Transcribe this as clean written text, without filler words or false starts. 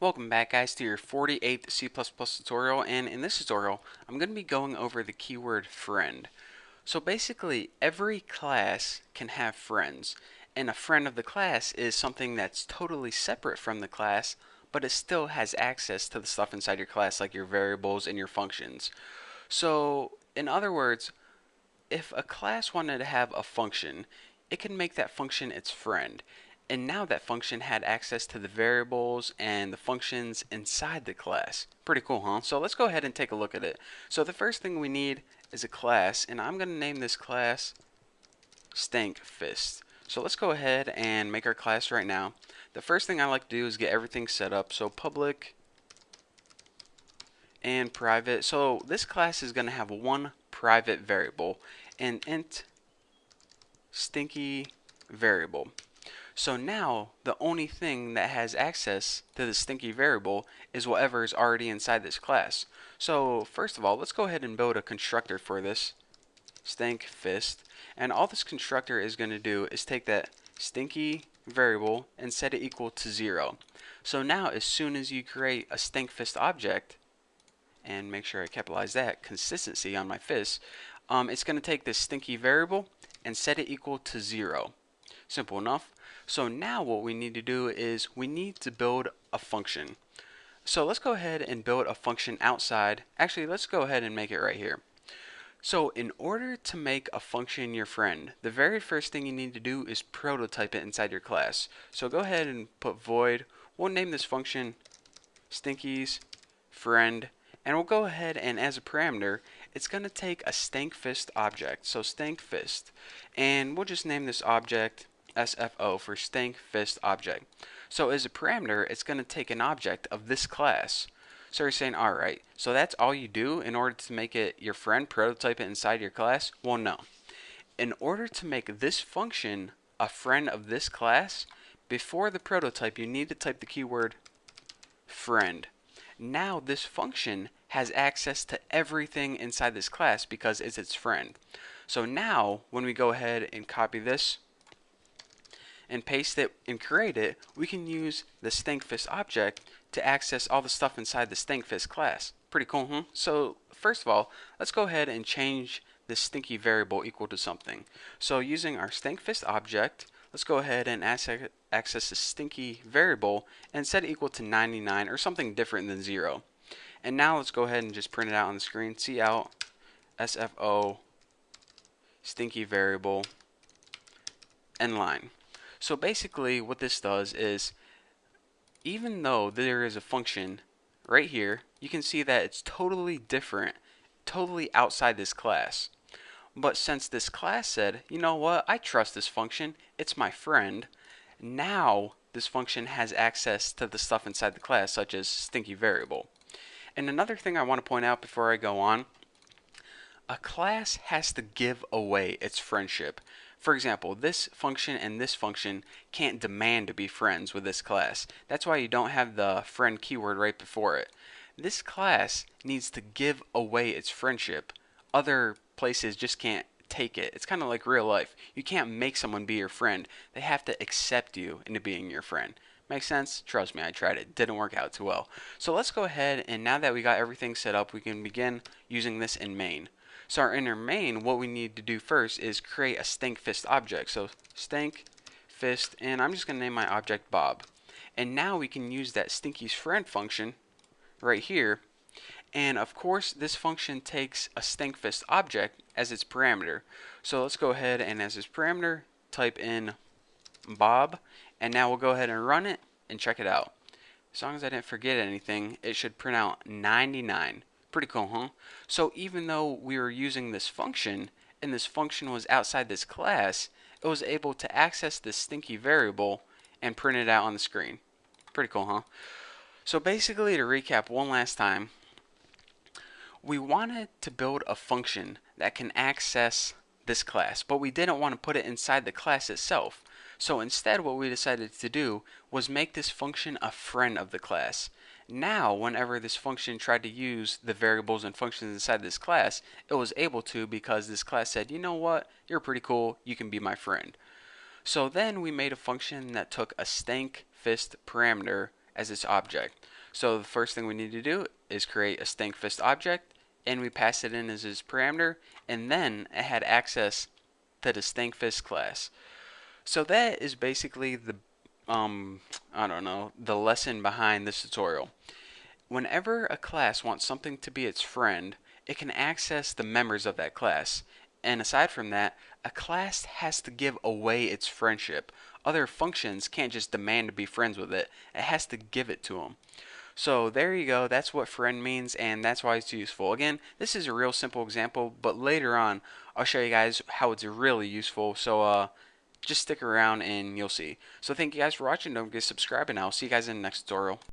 Welcome back, guys, to your 48th C++ tutorial, and in this tutorial I'm going to be going over the keyword friend. So basically every class can have friends, and a friend of the class is something that's totally separate from the class, but it still has access to the stuff inside your class like your variables and your functions. So in other words, if a class wanted to have a function, it can make that function its friend. And now that function had access to the variables and the functions inside the class. Pretty cool, huh? So let's go ahead and take a look at it. So the first thing we need is a class, and I'm going to name this class Stank Fist. So let's go ahead and make our class right now. The first thing I like to do is get everything set up. So public and private. So this class is going to have one private variable, an int stinky variable. So now the only thing that has access to the stinky variable is whatever is already inside this class. So first of all, let's go ahead and build a constructor for this stink fist, and all this constructor is going to do is take that stinky variable and set it equal to 0. So now as soon as you create a stink fist object, and make sure I capitalize that, consistency on my fist, it's going to take this stinky variable and set it equal to 0. Simple enough. So now what we need to do is we need to build a function. So let's go ahead and build a function outside. Actually, let's go ahead and make it right here. So in order to make a function your friend, the very first thing you need to do is prototype it inside your class. So go ahead and put void. We'll name this function stinky's friend, and we'll go ahead and as a parameter it's going to take a stank fist object, so stank fist, and we'll just name this object SFO for stank fist object. So as a parameter it's going to take an object of this class. So you're saying, alright, so that's all you do in order to make it your friend, prototype it inside your class? Well, no. In order to make this function a friend of this class, before the prototype you need to type the keyword friend. Now this function has access to everything inside this class because it's its friend. So now when we go ahead and copy this and paste it and create it, we can use the Stinkfist object to access all the stuff inside the Stinkfist class. Pretty cool, huh? So first of all, let's go ahead and change this stinky variable equal to something. So using our Stinkfist object, let's go ahead and access the stinky variable and set it equal to 99 or something different than 0. And now let's go ahead and just print it out on the screen. Cout SFO stinky variable end line. So basically what this does is, even though there is a function right here, you can see that it's totally different, totally outside this class. But since this class said, you know what, I trust this function, it's my friend, now this function has access to the stuff inside the class, such as stinky variable. And another thing I want to point out before I go on, a class has to give away its friendship. For example, this function and this function can't demand to be friends with this class. That's why you don't have the friend keyword right before it. This class needs to give away its friendship. Other places just can't take it. It's kind of like real life. You can't make someone be your friend. They have to accept you into being your friend. Makes sense? Trust me, I tried it. Didn't work out too well. So let's go ahead, and now that we got everything set up, we can begin using this in main. So our inner main, what we need to do first is create a stank fist object. So stank fist, and I'm just going to name my object Bob. And now we can use that stinky's friend function right here. And of course this function takes a stank fist object as its parameter. So let's go ahead and as its parameter type in Bob, and now we'll go ahead and run it and check it out. As long as I didn't forget anything, it should print out 99. Pretty cool, huh? So even though we were using this function and this function was outside this class, it was able to access this stinky variable and print it out on the screen. Pretty cool, huh? So basically, to recap one last time, we wanted to build a function that can access this class, but we didn't want to put it inside the class itself. So instead what we decided to do was make this function a friend of the class. Now whenever this function tried to use the variables and functions inside this class, it was able to because this class said, you know what, you're pretty cool, you can be my friend. So then we made a function that took a stank fist parameter as its object. So the first thing we need to do is create a stinkfist object, and we pass it in as its parameter, and then it had access to the stinkfist class. So that is basically the I don't know, the lesson behind this tutorial. Whenever a class wants something to be its friend, it can access the members of that class. And aside from that, a class has to give away its friendship. Other functions can't just demand to be friends with it. It has to give it to them. So there you go. That's what friend means, and that's why it's useful. Again, this is a real simple example, but later on, I'll show you guys how it's really useful. So just stick around and you'll see. So thank you guys for watching. Don't forget to subscribe, and I'll see you guys in the next tutorial.